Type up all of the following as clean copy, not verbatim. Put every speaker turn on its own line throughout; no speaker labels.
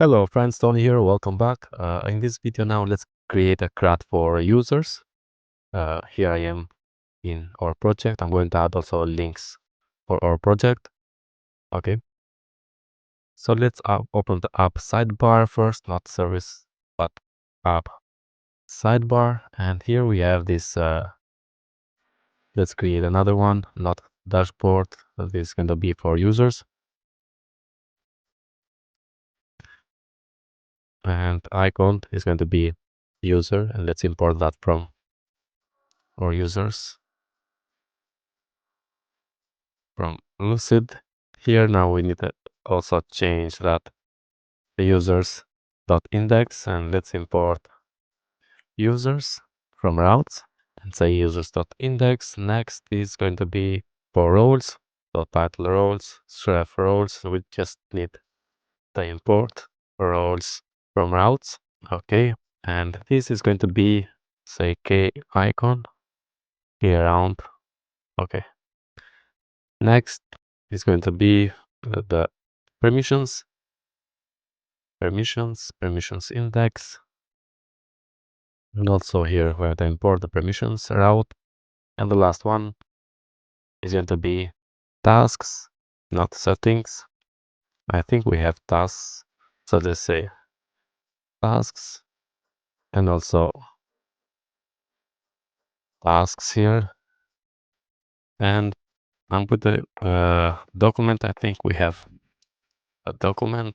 Hello friends, Tony here, welcome back. In this video now, let's create a CRUD for users. Here I am in our project. I'm going to add also links for our project. Okay. So let's open the app sidebar first, not service, but app sidebar. And here we have this, let's create another one, not dashboard. This is going to be for users. And icon is going to be user, and let's import that from our users from Lucid. Here now we need to also change that the users.index, and let's import users from routes and say users.index. Next is going to be for roles, so title roles, ref roles. We just need to import roles from routes. Okay, and this is going to be say k icon here around. Okay, next is going to be the permissions index, and also here we have to import the permissions route, and the last one is going to be tasks, not settings. I think we have tasks, so let's say tasks, and also tasks here. And I'm with the document. I think we have a document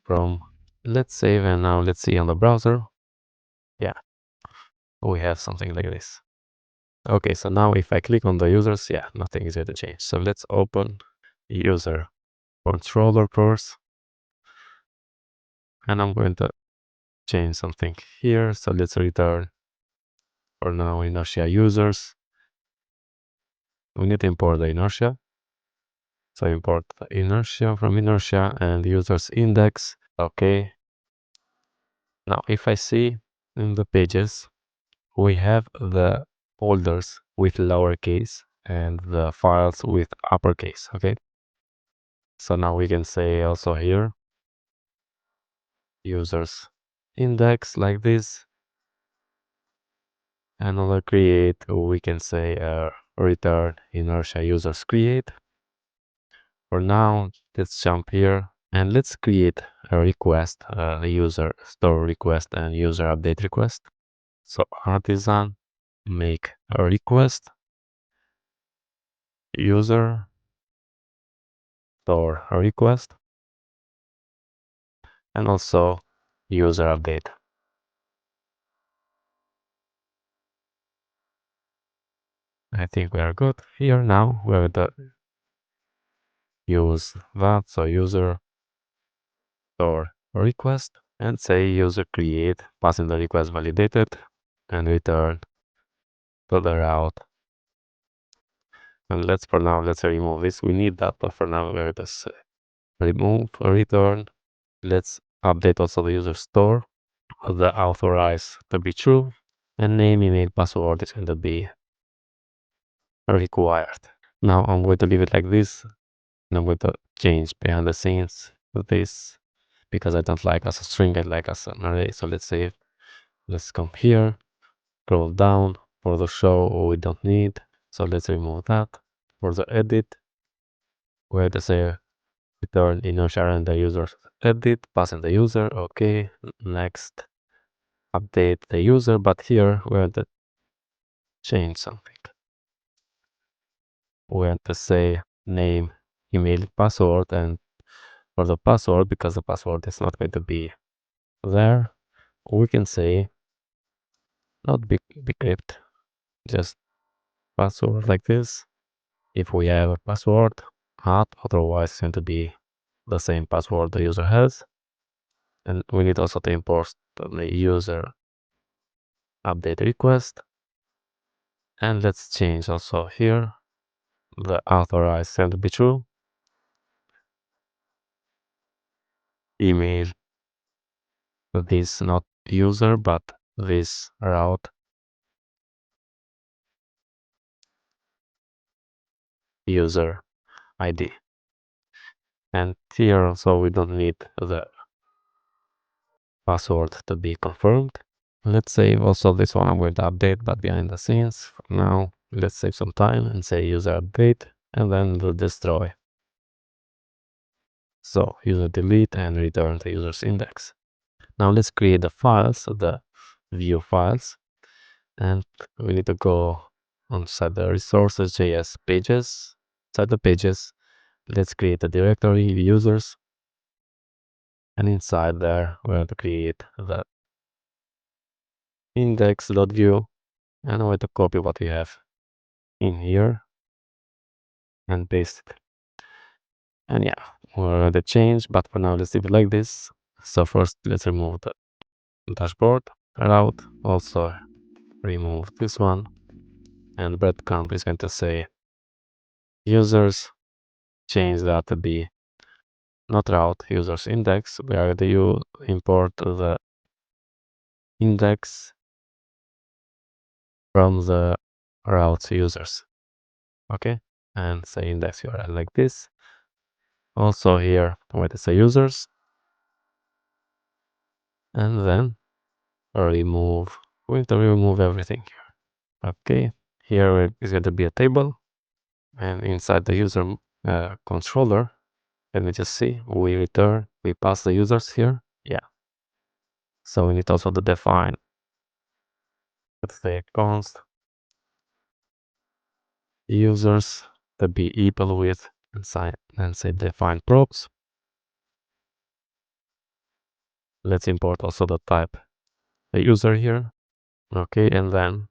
from, let's save, and now let's see on the browser. Yeah, we have something like this. Okay, so now if I click on the users, yeah, nothing is going to change. So let's open user controller first, and I'm going to change something here. So let's return for now inertia users. We need to import the inertia. So import the inertia from inertia and users index. Okay. Now if I see in the pages, we have the folders with lowercase and the files with uppercase. Okay. So now we can say also here users index like this, and on the create we can say return inertia users create. For now, let's jump here and let's create a request, the user store request and user update request. So artisan make a request, user store a request, and also user update. I think we are good here. Now we have to use that, so user store request, and say user create, passing the request validated, and return to the route. And let's remove this. We need that, but for now we're just remove or return. Let's update also the user store, the authorize to be true, and name, email, password is going to be required. Now I'm going to leave it like this, and I'm going to change behind the scenes this because I don't like as a string, I like as an array. So let's save. Let's come here, scroll down. For the show we don't need, so let's remove that. For the edit, we have to say return inertia and the user edit, passing the user. Okay, next update the user, but here we have to change something. We have to say name, email, password, and for the password, because the password is not going to be there, we can say not bcrypt, just password like this. If we have a password, otherwise it's going to be the same password the user has. And we need also to import the user update request. And let's change also here the authorized send to be true. Email this not user but this route user ID. And here also we don't need the password to be confirmed. Let's save also this one. I'm going to update, but behind the scenes. For now, let's save some time and say user update, and then we'll destroy. So user delete and return the user's index. Now let's create the files, the view files, and we need to go inside the resources.js pages. Inside the pages, let's create a directory users, and inside there we're going to create the index.view, and I'm going to copy what we have in here and paste it. And yeah, we're going to change, but for now let's leave it like this. So first let's remove the dashboard route, also remove this one, and breadcrumb is going to say users, change that to be not route, users index. We are going to import the index from the route users. Okay, and say index URL like this. Also here, I'm going to say users, and then remove. We're going to remove everything here. Okay, here is going to be a table, and inside the user controller, let me just see, we pass the users here. Yeah. So we need also to define, let's say, const users to be equal with, and say define props. Let's import also the type the user here. Okay, and then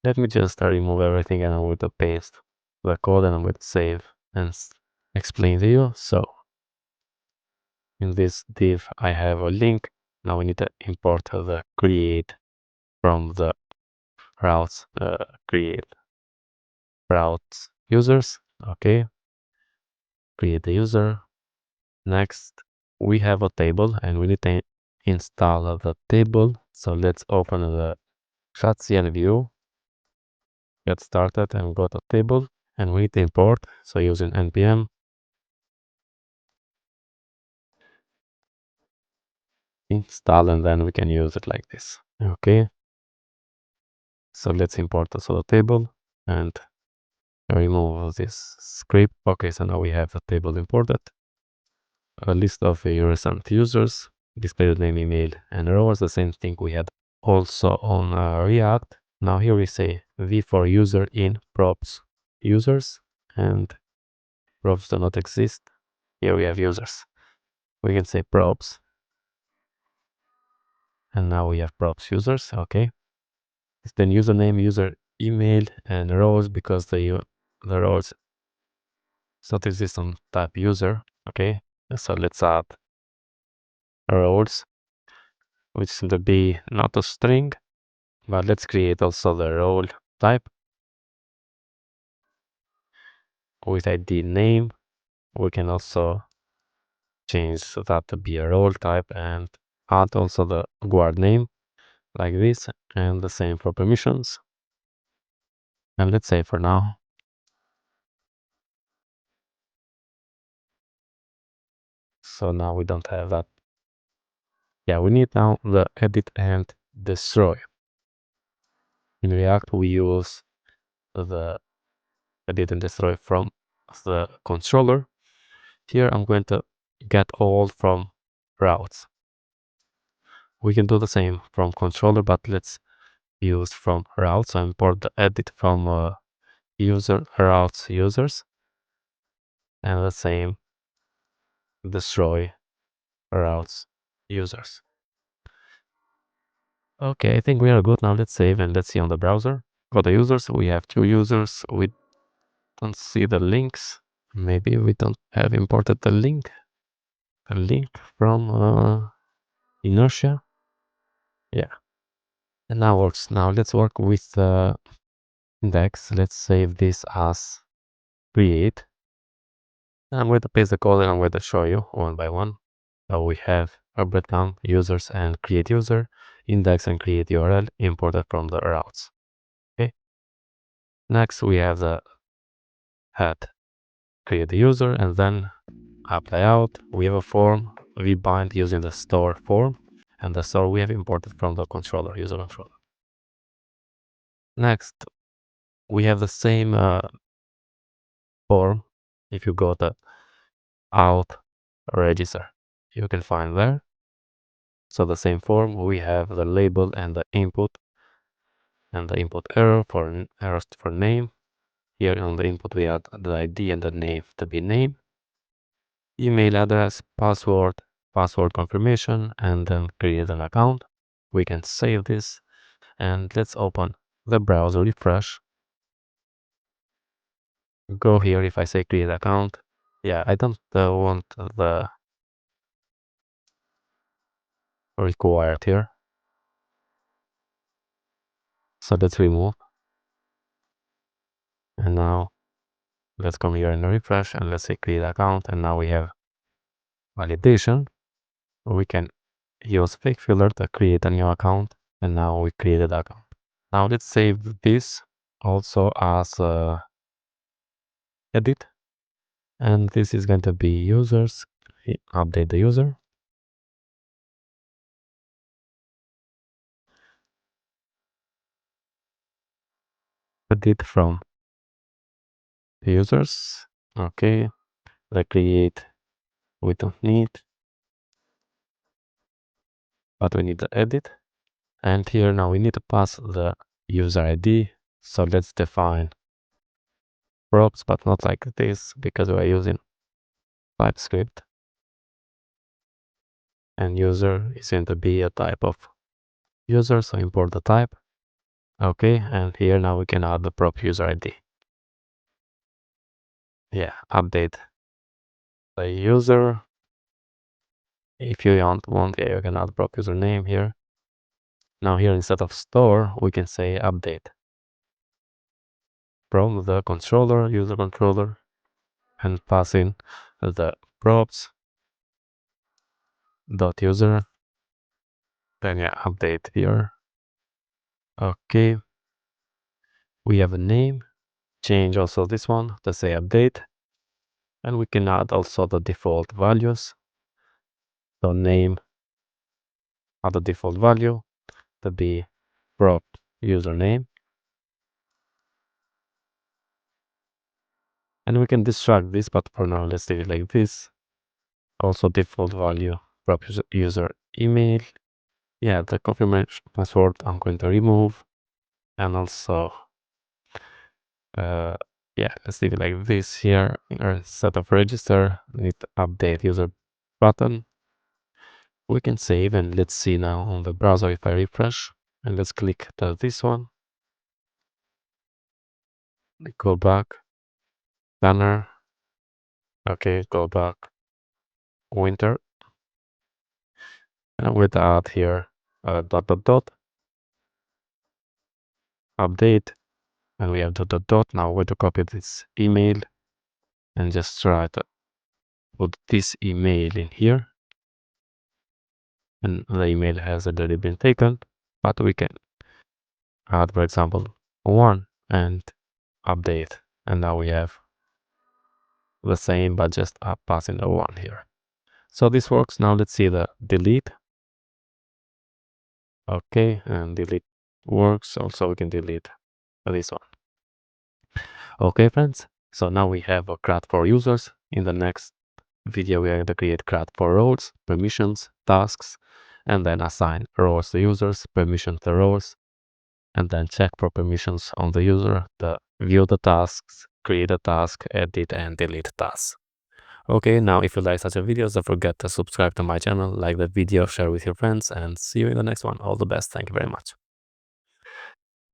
let me just remove everything, and I'm going to paste the code, and I'm going to save and explain to you. So in this div I have a link. Now we need to import the create from the routes, create routes users. Okay, create the user. Next we have a table, and we need to install the table. So let's open the CRUD view, get started, and go to table, and we need to import. So using npm install, and then we can use it like this. Okay, so let's import also the table and remove this script. Okay, so now we have the table imported. A list of your recent users, display the name, email, and rows. The same thing we had also on React. Now here we say v for user in props users, and props do not exist. Here we have users. We can say props, and now we have props users. Okay, then username, user email, and rows, because the rows does not exist on type user. Okay, so let's add rows, which is going to be not a string, but let's create also the role type with ID name. We can also change that to be a role type and add also the guard name like this, and the same for permissions. And let's say for now, so now we don't have that. Yeah, we need now the edit and destroy. In React we use the edit and destroy from the controller. Here I'm going to get all from routes. We can do the same from controller, but let's use from routes. So import the edit from user routes users, and the same destroy routes users. Okay, I think we are good now. Let's save and let's see on the browser. For the users, we have 2 users. We don't see the links. Maybe we don't have imported the link. A link from Inertia. Yeah, and now works. Now let's work with the index. Let's save this as create. I'm going to paste the code, and I'm going to show you one by one. So we have our breadcrumb, users, and create user, index, and create URL imported from the routes. Okay. Next we have the head, create the user, and then apply out. We have a form we bind using the store form. and the store we have imported from the controller, user controller. Next, we have the same form. If you go to out register, you can find there. So the same form, we have the label and the input error for errors for name. Here on the input we add the ID and the name to be name, email address, password confirmation, and then create an account. We can save this, and let's open the browser, refresh. Go here. If I say create account, yeah, I don't want the required here, so let's remove. And now let's come here and refresh, and let's say create account, and now we have validation. We can use fake filler to create a new account, and now we created the account. Now let's save this also as edit, and this is going to be users. Update the user, edit from the users. Okay, the create we don't need, but we need the edit. And here now we need to pass the user ID. So let's define props, but not like this, because we're using TypeScript, and user is going to be a type of user, so import the type. Okay, and here now we can add the prop user ID. Yeah, update the user. If you want, yeah, you can add prop user name here. Now here, instead of store, we can say update from the controller, user controller, and pass in the props dot user. Then yeah, update here. Okay, we have a name. Change also this one to say update, and we can add also the default values. So name, add the default value to be prop username, and we can destruct this, but for now let's leave it like this. Also default value prop user email. Yeah, the confirmation password I'm going to remove, and also yeah, let's leave it like this here. Or set of register, need update user button. We can save, and let's see now on the browser if I refresh, and let's click this one. Go back, banner. Okay, go back, winter, and with add here dot dot dot update, and we have dot dot dot. Now we're going to copy this email and just try to put this email in here, and the email has already been taken, but we can add, for example, 1 and update, and now we have the same, but just passing the 1 here. So this works. Now let's see the delete. Okay, and delete works. Also we can delete this one. Okay friends, so now we have a CRUD for users. In the next video we are going to create CRUD for roles, permissions, tasks, and then assign roles to users, permissions to roles, and then check for permissions on the user, the view the tasks, create a task, edit and delete tasks. Okay, now if you like such a videos, don't forget to subscribe to my channel, like the video, share with your friends, and see you in the next one. All the best. Thank you very much.